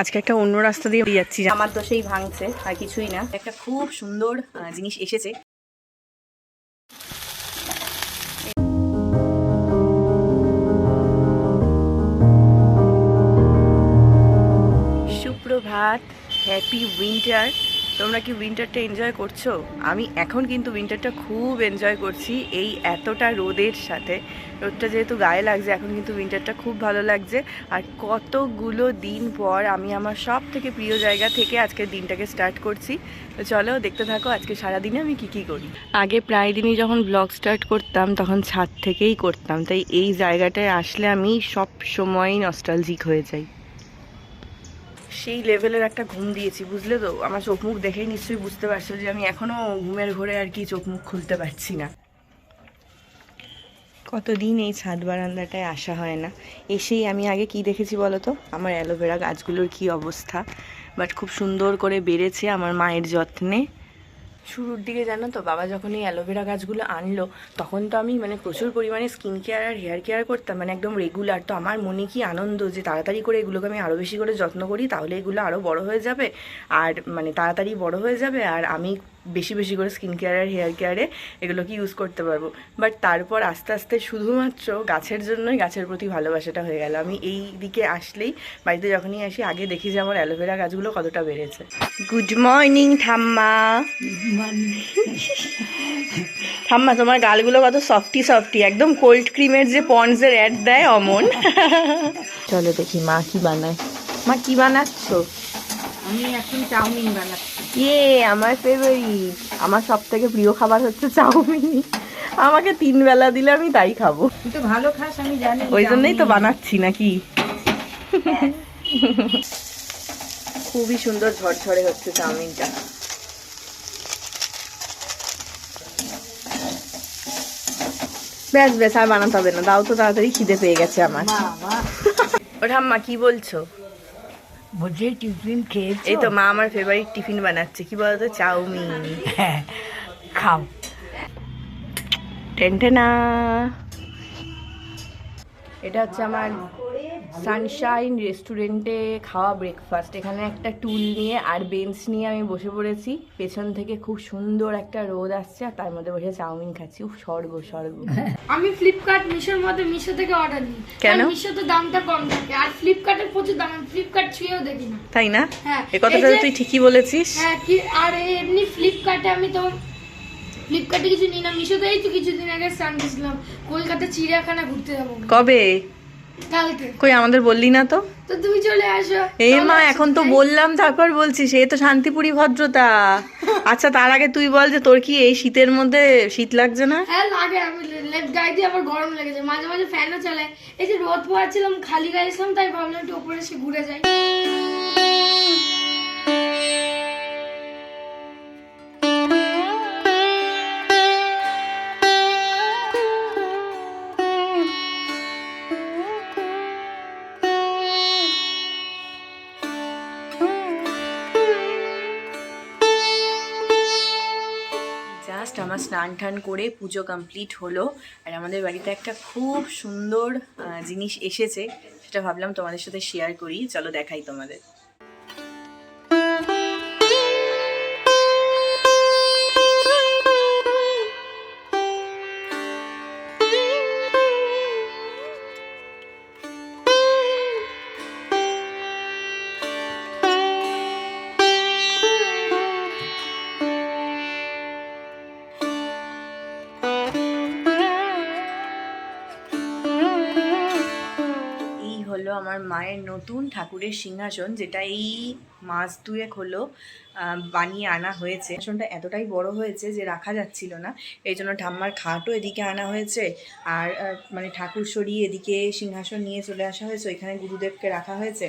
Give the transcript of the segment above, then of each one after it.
আজকে একটা অন্য রাস্তা দিয়ে যাচ্ছি, আমার তো সেই ভাঙছে আর কিছুই না। একটা খুব সুন্দর জিনিস এসেছে। সুপ্রভাত, হ্যাপি উইন্টার। তোমরা কি উইন্টারটা এনজয় করছো? আমি এখন কিন্তু উইন্টারটা খুব এনজয় করছি, এই এতটা রোদের সাথে। রোদটা যেহেতু গায়ে লাগছে, এখন কিন্তু উইন্টারটা খুব ভালো লাগছে। আর কতগুলো দিন পর আমি আমার সব থেকে প্রিয় জায়গা থেকে আজকের দিনটাকে স্টার্ট করছি। তো চলো দেখতে থাকো আজকে সারাদিনে আমি কি করি। আগে প্রায় দিনই যখন ব্লগ স্টার্ট করতাম তখন ছাদ থেকেই করতাম, তাই এই জায়গাটায় আসলে আমি সব সময়ই নস্টালজিক হয়ে যাই। সেই লেভেলের একটা ঘুম দিয়েছি, বুঝলে তো? আমার চোখ মুখ দেখেই নিশ্চয়ই বুঝতে পারছো যে আমি এখনও ঘুমের ঘোরে আর কি চোখ মুখ খুলতে পারছি না। কতদিন এই ছাদ বারান্দাটায় আসা হয় না। এসেই আমি আগে কি দেখেছি বলো তো? আমার অ্যালোভেরা গাছগুলোর কি অবস্থা। বাট খুব সুন্দর করে বেড়েছে আমার মায়ের যত্নে। শুরুর দিকে জানো তো, বাবা যখন এই অ্যালোভেরা গাছগুলো আনলো তখন তো আমি প্রচুর পরিমাণে স্কিন কেয়ার আর হেয়ার কেয়ার করতাম, একদম রেগুলার। তো আমার মনে কি আনন্দ যে তাড়াতাড়ি করে এগুলোকে আমি আরও বেশি করে যত্ন করি, তাহলে এগুলো আরও বড় হয়ে যাবে আর তাড়াতাড়ি বড় হয়ে যাবে আর আমি বেশি বেশি করে স্কিন কেয়ার আর হেয়ার কেয়ারে এগুলোকে ইউজ করতে পারবো। বাট তারপর আস্তে আস্তে শুধুমাত্র গাছের জন্যই গাছের প্রতি ভালোবাসাটা হয়ে গেল। আমি এই দিকে আসলেই, বাড়িতে যখনই আসি, আগে দেখি যে আমার অ্যালোভেরা গাছগুলো কতটা বেড়েছে। গুড মর্নিং ঠাম্মা। ঠাম্মা, তোমার গালগুলো কত সফটি সফটি, একদম কোল্ড ক্রিমের যে পন্ডসের অ্যাড দেয় অমন। চলো দেখি মা কি বানায়। মা কি বানাচ্ছ? আমি এখন চাউমিন বানাচ্ছি। ইয়ে, আমার ফেভারিট। আমার সব থেকে প্রিয় খাবার হচ্ছে চাউমিন। আমাকে 3 বেলা দিলে আমি তাই খাবো। তুই তো ভালো খাস আমি জানি, ওই জন্যই তো বানাচ্ছি নাকি। খুবই সুন্দর ঝরঝরে হচ্ছে চাউমিনটা। ব্যাস ব্যাস, আর বানাতে হবে না, দাও তো তাড়াতাড়ি, খিদে পেয়ে গেছে আমার। ও ঠাম্মা কি বলছো? বলছি টিফিন খেয়েছো? এই তো মা আমার ফেভারিট টিফিন বানাচ্ছে, কি বলতো, চাউমিন। হ্যাঁ, খাও। টেনটেনা। এটা হচ্ছে আমার সানশাইন রেস্টুরেন্টে খাওয়া ব্রেকফাস্ট। এখানে একটা টুল নিয়ে আর বেঞ্চ নিয়ে আমি বসে পড়েছি। পেছন থেকে খুব সুন্দর একটা রোদ আসছে আর তার মধ্যে বসে চাউমিন খাচ্ছি। উফ, স্বর্গ স্বর্গ। আমি ফ্লিপকার্ট মিশোর মধ্যে মিশো থেকে অর্ডার দিই। কেন? মিশোতে দামটা কম থাকে আর ফ্লিপকার্টের প্রচুর দাম, আমি ফ্লিপকার্ট ছুঁয়েও দেখি না। তাই না? হ্যাঁ, এই কথাটা তুই ঠিকই বলেছিস। হ্যাঁ, কি আর এমনি ফ্লিপকার্টে আমি তো ফ্লিপকার্টে কিছু নিই না, মিশোতে এই তো কিছুদিন আগে স্নান গেছিলাম, কলকাতা চিড়িয়াখানা ঘুরতে যাবো। কবে? কালকে। কই আমাদের বললি না তো? তো তুমি চলে আসো। এই মা, এখন তো বললাম তারপর বলছিস, এই তো শান্তিপুরি ভদ্রতা। আচ্ছা, তার আগে তুই বল যে তোর কি এই শীতের মধ্যে শীত লাগছে না? হ্যাঁ লাগে, আমি লেফট গায়ে দিয়ে আবার গরম লেগেছে, মাঝে মাঝে ফ্যানও চালাই। এই যে রোদ পোয়াচ্ছিলাম, খালি গায়ে ছিলাম, তাই ভাবলাম একটু ওপরে এসে ঘুরে যাই। জাস্ট আমার স্নান টান করে পুজো কমপ্লিট হলো আর আমাদের বাড়িতে একটা খুব সুন্দর জিনিস এসেছে, সেটা ভাবলাম তোমাদের সাথে শেয়ার করি। চলো দেখাই তোমাদের। হলো আমার মায়ের নতুন ঠাকুরের সিংহাসন, যেটা এই মাস 2 হলো বানিয়ে আনা হয়েছে। সিংহাসনটা এতটাই বড় হয়েছে যে রাখা যাচ্ছিল না, এই জন্য ঠাম্মার খাটও এদিকে আনা হয়েছে আর ঠাকুর সরিয়ে এদিকে সিংহাসন নিয়ে চলে আসা হয়েছে, ওইখানে গুরুদেবকে রাখা হয়েছে।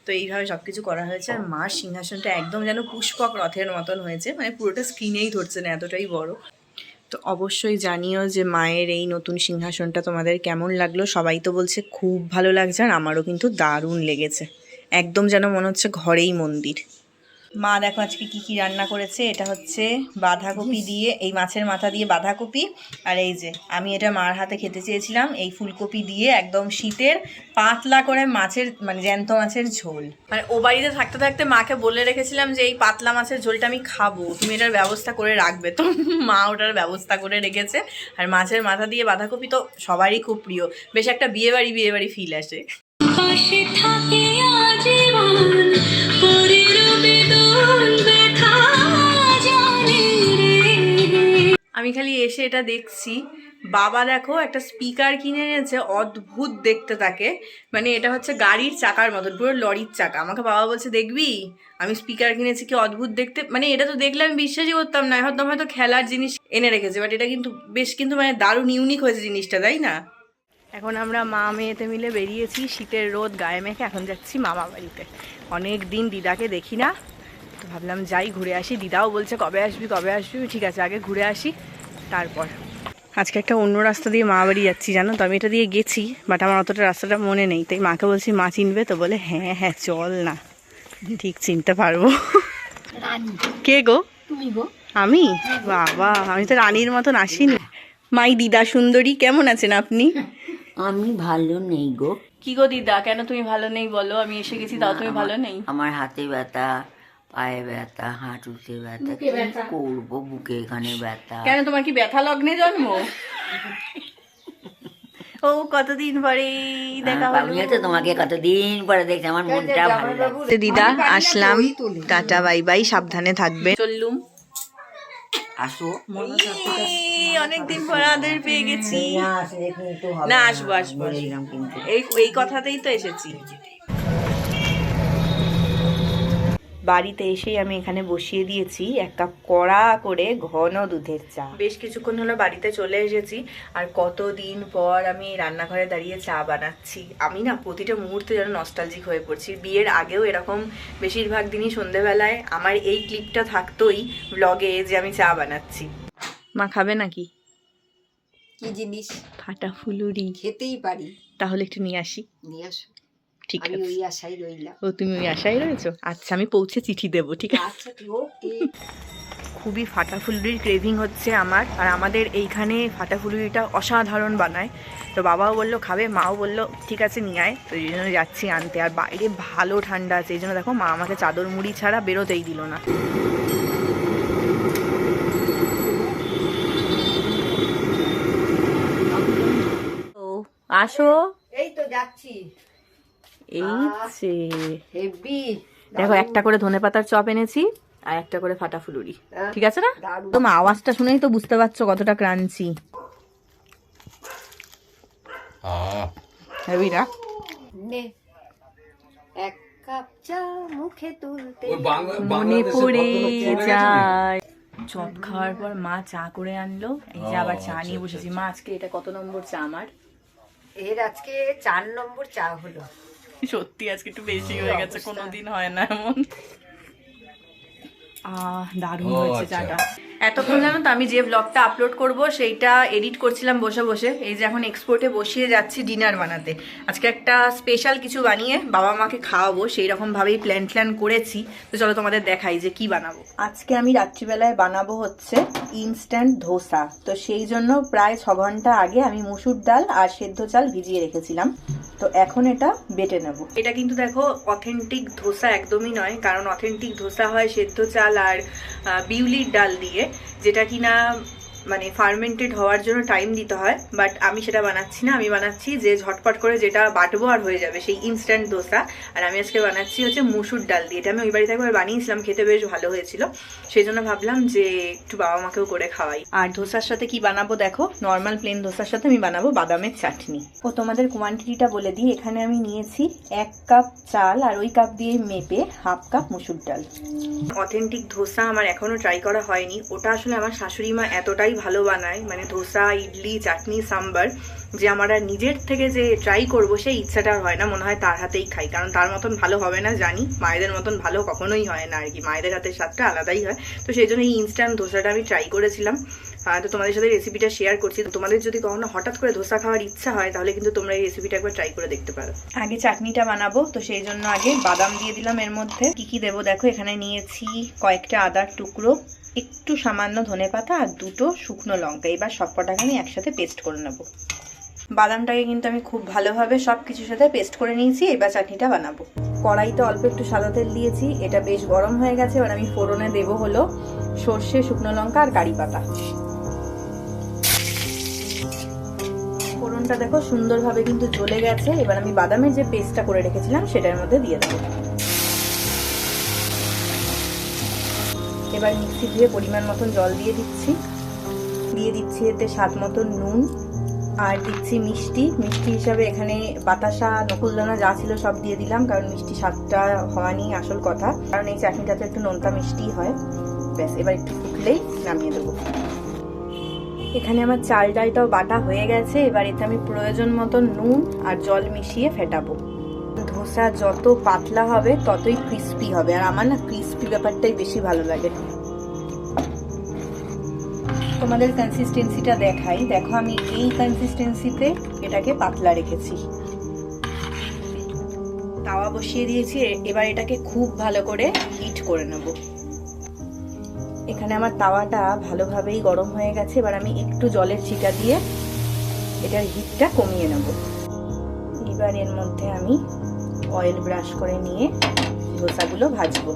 তো এইভাবে সব কিছু করা হয়েছে আর মার সিংহাসনটা একদম যেন পুষ্পক রথের মতন হয়েছে, পুরোটা স্ক্রিনেই ধরছে না, এতটাই বড়। তো অবশ্যই জানিও যে মায়ের এই নতুন সিংহাসনটা তোমাদের কেমন লাগলো। সবাই তো বলছে খুব ভালো লাগছে আর আমারও কিন্তু দারুণ লেগেছে, একদম যেন মনে হচ্ছে ঘরেই মন্দির। মা দেখো আজকে কি কি রান্না করেছে। এটা হচ্ছে বাঁধাকপি দিয়ে, এই মাছের মাথা দিয়ে বাঁধাকপি, আর এই যে আমি এটা মার হাতে খেতে চেয়েছিলাম, এই ফুলকপি দিয়ে একদম শীতের পাতলা করে মাছের মানে জ্যান্ত মাছের ঝোল। মানে ও বাড়িতে থাকতে থাকতে মাকে বলে রেখেছিলাম যে এই পাতলা মাছের ঝোলটা আমি খাবো, তুমি এটার ব্যবস্থা করে রাখবে। তো মা ওটার ব্যবস্থা করে রেখেছে। আর মাছের মাথা দিয়ে বাঁধাকপি তো সবারই খুব প্রিয়, বেশ একটা বিয়ে বাড়ি ফিল আসে। আমি খালি এসে এটা দেখছি, বাবা দেখো একটা স্পিকার কিনে এনেছে, অদ্ভুত দেখতে তাকে, মানে এটা হচ্ছে গাড়ির চাকার মতন, পুরো লরির চাকা। আমাকে বাবা বলছে দেখবি আমি স্পিকার কিনেছি, কি অদ্ভুত দেখতে। মানে এটা তো দেখলে আমি বিশ্বাসই করতাম না, হয়তো খেলার জিনিস এনে রেখেছে, বাট এটা কিন্তু বেশ কিন্তু মানে দারুণ ইউনিক হয়েছে জিনিসটা, তাই না? এখন আমরা মা মেয়েতে মিলে বেরিয়েছি, শীতের রোদ গায়ে মেখে এখন যাচ্ছি মামা বাড়িতে। অনেক দিন দিদাকে দেখি না, তো ভাবলাম যাই ঘুরে আসি। দিদাও বলছে কবে আসবি, ঠিক আছে আগে ঘুরে আসি তারপর। আজকে একটা অন্য রাস্তা দিয়ে মা বাড়ি যাচ্ছি জানো তো, আমি এটা দিয়ে গেছি বাট আমার অতটা রাস্তাটা মনে নেই, তাই মাকে বলছি মা চিনবে তো? বলে হ্যাঁ হ্যাঁ চল না, ঠিক চিনতে পারবো। কে গো? তুমি গো? আমি? বাবা আমি তো রানীর মতন আসিনি। মাই দিদা সুন্দরী, কেমন আছেন আপনি? আমি ভালো নেই গো। কি গো দিদা, কেন তুমি ভালো নেই বলো? আমি এসে গেছি তাও তুমি ভালো নেই? আমার হাতে ব্যথা, পায়ে ব্যথা, হাঁটুতে ব্যথা, কি করবো, বুকে এখানে ব্যথা। কেন তোমার কি ব্যথা লগ্নে জন্ম? ও কতদিন পরে দেখা হলো। আমিও তো তোমাকে কতদিন পরে দেখছি, আমার মনটা ভালো লাগছে। দিদা আসলাম, টাটা বাই বাই, সাবধানে থাকবে। চললুম, আসো। অনেকদিন পর আদের পেয়ে গেছি। না আসবো এই কথাতেই তো এসেছি। বাড়িতে এসেই আমি এখানে বসিয়ে দিয়েছি এক কাপ কড়া করে ঘন দুধের চা। বেশ কিছুক্ষণ হলো বাড়িতে চলে এসেছি, আর কতদিন পর আমি রান্নাঘরে দাঁড়িয়ে চা বানাচ্ছি। আমি না প্রতিটা মুহূর্তে যেন নস্টালজিক হয়ে পড়ছি। বিয়ের আগেও এরকম বেশিরভাগ দিনই সন্ধেবেলায় আমার এই ক্লিপটা থাকতোই ব্লগে যে আমি চা বানাচ্ছি। মা খাবে নাকি? কি জিনিস? ফাটা ফুলুরি। খেতেই পারি। তাহলে একটু নিয়ে আসি। নিয়ে আসো। ঠিক আমি আছে, ওই আশাই রইলাম। ও তুমি ওই আশায় রয়েছো? আচ্ছা আমি পৌঁছে চিঠি দেবো, ঠিক আছে? আচ্ছা ওকে। খুবই ফাটা ফুলুরির ক্রেভিং হচ্ছে আমার, আর আমাদের এইখানে ফাটা ফুলুরিটা অসাধারণ বানায়। তো বাবাও বললো খাবে, মাও বললো ঠিক আছে নিয়ে আয়, তো এই জন্য যাচ্ছি আনতে। আর বাইরে ভালো ঠান্ডা আছে, এই জন্য দেখো মা আমাকে চাদর মুড়ি ছাড়া বেরোতেই দিল না। আসো, এই তো যাচ্ছি। এই যে হেভি। দেখো একটা করে ধনেপাতার চপ এনেছি আর একটা করে ফাটা ফুলুরি, ঠিক আছে না? দারুণ। তোমার আওয়াজটা শুনেই তো বুঝতে পারছো কতটা ক্রাঞ্চি। হেভি না? নে এক কাপ চা মুখে তুলতে মনে পড়ে যায়। চপ খাওয়ার পর মা চা করে আনলো, এই যে আবার চা নিয়ে বসেছি। মা আজকে এটা কত নম্বর চা আমার? এর আজকে 4 নম্বর চা হলো। সত্যি আজকে একটু বেশি হয়ে গেছে, কোনোদিন হয় না এমন। দারুণ হয়েছে চাটা। এতক্ষণ জানো তো আমি যে ব্লগটা আপলোড করব সেইটা এডিট করছিলাম বসে বসে। এই যে এখন এক্সপোর্টে বসিয়ে যাচ্ছি ডিনার বানাতে। আজকে একটা স্পেশাল কিছু বানিয়ে বাবা মাকে খাওয়াবো, সেই রকমভাবেই প্ল্যান করেছি। তো চলো তোমাদের দেখাই যে কি বানাবো। আজকে আমি রাত্রিবেলায় বানাবো হচ্ছে ইনস্ট্যান্ট ধোসা। তো সেই জন্য প্রায় 6 ঘন্টা আগে আমি মুসুর ডাল আর সেদ্ধ চাল ভিজিয়ে রেখেছিলাম। তো এখন এটা বেটে নেব। এটা কিন্তু দেখো অথেন্টিক ধোসা একদমই নয়, কারণ অথেন্টিক ধোসা হয় সেদ্ধ চাল আর বিউলির ডাল দিয়ে, যেটা কিনা মানে ফার্মেন্টেড হওয়ার জন্য টাইম দিতে হয়। বাট আমি সেটা বানাচ্ছি না, আমি বানাচ্ছি যে ঝটপট করে যেটা বাটবো আর হয়ে যাবে, সেই ইনস্ট্যান্ট ধোসা। আর আমি আজকে বানাচ্ছি হচ্ছে মুসুর ডাল দিয়ে। এটা আমি ওই বাড়িতে একবার বানিয়েছিলাম, খেতে বেশ ভালো হয়েছিল, সেই জন্য ভাবলাম যে একটু বাবা মাকেও করে খাওয়াই। আর ধোসার সাথে কি বানাবো দেখো, নর্মাল প্লেন ধোসার সাথে আমি বানাবো বাদামের চাটনি। ও তোমাদের কোয়ান্টিটিটা বলে দিই, এখানে আমি নিয়েছি 1 কাপ চাল, আর ওই কাপ দিয়ে মেপে 1/2 কাপ মুসুর ডাল। অথেন্টিক ধোসা আমার এখনো ট্রাই করা হয়নি, ওটা আসলে আমার শাশুড়ি মা এতটাই ভালো বানায়, মানে ধোসা, ইডলি, চাটনি, সাম্বার, যে আমার আর নিজের থেকে যে ট্রাই করবো সেই ইচ্ছাটা হয় না। মনে হয় তার হাতেই খাই, কারণ তার মতন ভালো হবে না জানি, মায়েদের মতন ভালো কখনোই হয় না আর কি, মায়েদের হাতের স্বাদটা আলাদাই হয়। তো সেই জন্য এই ইনস্ট্যান্ট ধোসাটা আমি ট্রাই করেছিলাম। তো তোমাদের সাথে রেসিপিটা শেয়ার করছি। তোমাদের যদি কখনো হঠাৎ করে ধোসা খাওয়ার ইচ্ছা হয় তাহলে কিন্তু তোমরা এই রেসিপিটা একবার ট্রাই করে দেখতে পারো। আগে চাটনিটা বানাবো, তো সেই জন্য আগে বাদাম দিয়ে দিলাম এর মধ্যে। কি কি দেবো দেখো, এখানে নিয়েছি কয়েকটা আদার টুকরো, একটু সামান্য ধনেপাতা আর 2টো শুকনো লঙ্কা। এবার সব কটাকে আমি একসাথে পেস্ট করে নেবো। বাদামটাকে কিন্তু আমি খুব ভালোভাবে সব কিছুর সাথে পেস্ট করে নিয়েছি। এবার চাটনিটা বানাবো। কড়াইতে অল্প একটু সাদা তেল দিয়েছি, এটা বেশ গরম হয়ে গেছে। এবার আমি ফোড়নে দেবো হলো সর্ষে, শুকনো লঙ্কা আর কারি পাতা। ফোড়নটা দেখো সুন্দরভাবে কিন্তু জ্বলে গেছে। এবার আমি বাদামের যে পেস্টটা করে রেখেছিলাম সেটার মধ্যে দিয়ে দেবো। এবার মিক্সি ধুয়ে পরিমাণ মতন জল দিয়ে দিচ্ছি। এতে স্বাদ মতন নুন আর দিচ্ছি মিষ্টি। মিষ্টি হিসাবে এখানে বাতাসা, নকুলদানা যা ছিল সব দিয়ে দিলাম, কারণ মিষ্টি স্বাদটা হওয়া নিয়ে আসল কথা, কারণ এই চাটনিটাতে একটু নোনতা মিষ্টি হয়। ব্যাস, এবার একটু ফুটলেই নামিয়ে দেবো। এখানে আমার চাল ডালটাও বাটা হয়ে গেছে। এবার এতে আমি প্রয়োজন মতো নুন আর জল মিশিয়ে ফেটাবো। ধোসা যত পাতলা হবে ততই ক্রিস্পি হবে, আর আমার না ক্রিস্পি ব্যাপারটাই বেশি ভালো লাগে। তোমাদের কনসিস্টেন্সিটা দেখাই, দেখো আমি এই কনসিস্টেন্সিতে এটাকে পাতলা রেখেছি। তাওয়া বসিয়ে দিয়েছি, এবার এটাকে খুব ভালো করে হিট করে নেব। এখানে আমার তাওয়াটা ভালোভাবেই গরম হয়ে গেছে। এবার আমি একটু জলের ছিটা দিয়ে এটার হিটটা কমিয়ে নেব। এবার এর মধ্যে আমি অয়েল ব্রাশ করে নিয়ে ধোসাগুলো ভাজবো।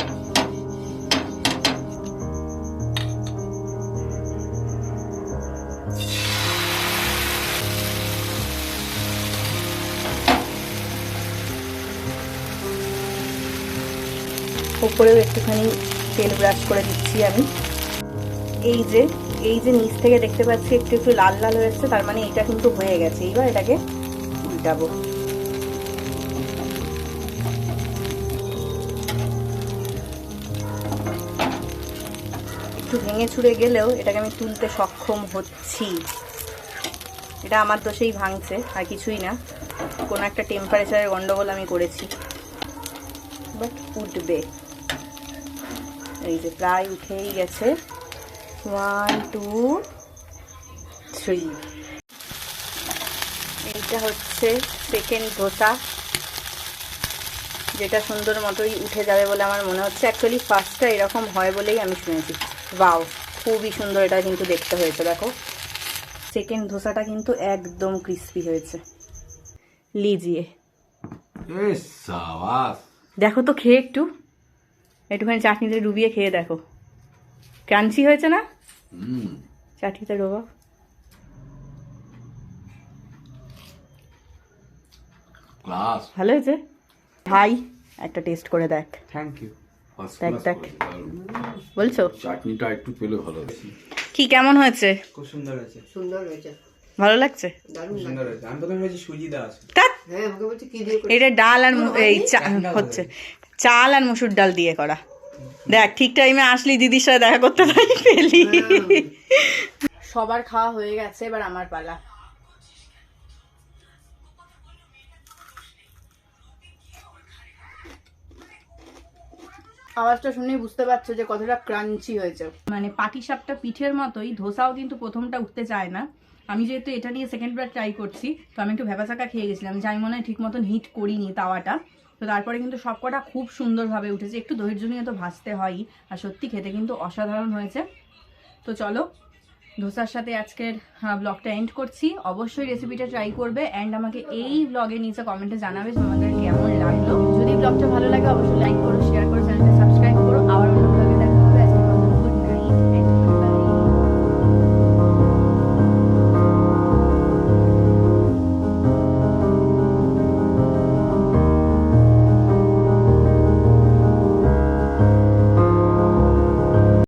উপরেও একটুখানি তেল ব্রাশ করে দিচ্ছি আমি। এই যে নিচ থেকে দেখতে পাচ্ছি একটু একটু লাল লাল হয়ে যাচ্ছে, তার মানে এটা কিন্তু হয়ে গেছে। এবার এটাকে উল্টাবো। একটু ভেঙে ছুড়ে গেলেও এটাকে আমি তুলতে সক্ষম হচ্ছি। এটা আমার দোষেই ভাঙছে, আর কিছুই না, কোনো একটা টেম্পারেচারের গন্ডগোল আমি করেছি। বাট উঠবে। এই যে প্রায় উঠেই গেছে। 1 2 3। এইটা হচ্ছে সেকেন্ড ধোসা, যেটা সুন্দর মতোই উঠে যাবে বলে আমার মনে হচ্ছে। অ্যাকচুয়ালি ফার্স্টটা এরকম হয় বলেই আমি শুনেছি। বাও, খুবই সুন্দর এটা কিন্তু দেখতে হয়েছে। দেখো সেকেন্ড ধোসাটা কিন্তু একদম ক্রিস্পি হয়েছে। লিজিয়ে দেখো তো, খেয়ে একটুখানি চাটনিতে ডুবিয়ে খেয়ে দেখো, ক্রাঞ্চি হয়েছে না? চাটনিতে ডোবা ভালো হয়েছে ভাই, একটা টেস্ট করে দেখ। Thank you. দেখ বলছো চাটনিটা একটু পেলে ভালো। কি কেমন হয়েছে? খুব সুন্দর হয়েছে। সুন্দর হয়েছে, ভালো লাগছে? দারুণ সুন্দর হয়েছে। আমি প্রথমে ভেবেছি সুজি দেওয়া আছে। হ্যাঁ, আমাকে বলছে কি দিয়ে এটা ডাল আর এই হচ্ছে চাল আর মসুর ডাল দিয়ে করা। দেখ ঠিক টাইমে আসলি, দিদির সাথে দেখা করতে পেলি। সবার খাওয়া হয়ে গেছে, এবার আমার পালা। আওয়াজটা শুনেই বুঝতে পারছো যে কতটা ক্রাঞ্চি হয়েছে। মানে পাটিসাপটা পিঠের মতোই ধোসাও কিন্তু প্রথমটা উঠতে চায় না। আমি যেহেতু এটা নিয়ে সেকেন্ডবার ট্রাই করছি, তো আমি একটু ভ্যাপাচাকা খেয়ে গেছিলাম, যাই মনে হয় ঠিক মতন হিট করিনি তাওয়াটা। তো তারপরে কিন্তু সবকটা খুব সুন্দরভাবে উঠেছে। একটু ধৈর্য নিয়ে তো ভাজতে হয়ই, আর সত্যি খেতে কিন্তু অসাধারণ হয়েছে। তো চলো, ধোসার সাথে আজকের ব্লগটা এন্ড করছি। অবশ্যই রেসিপিটা ট্রাই করবে, অ্যান্ড আমাকে এই ব্লগের নিচে কমেন্টে জানাবে তোমাদের কেমন লাগলো। যদি ব্লগটা ভালো লাগে অবশ্যই লাইক করো, শেয়ার করো, চ্যানেলটা সাবস্ক্রাইব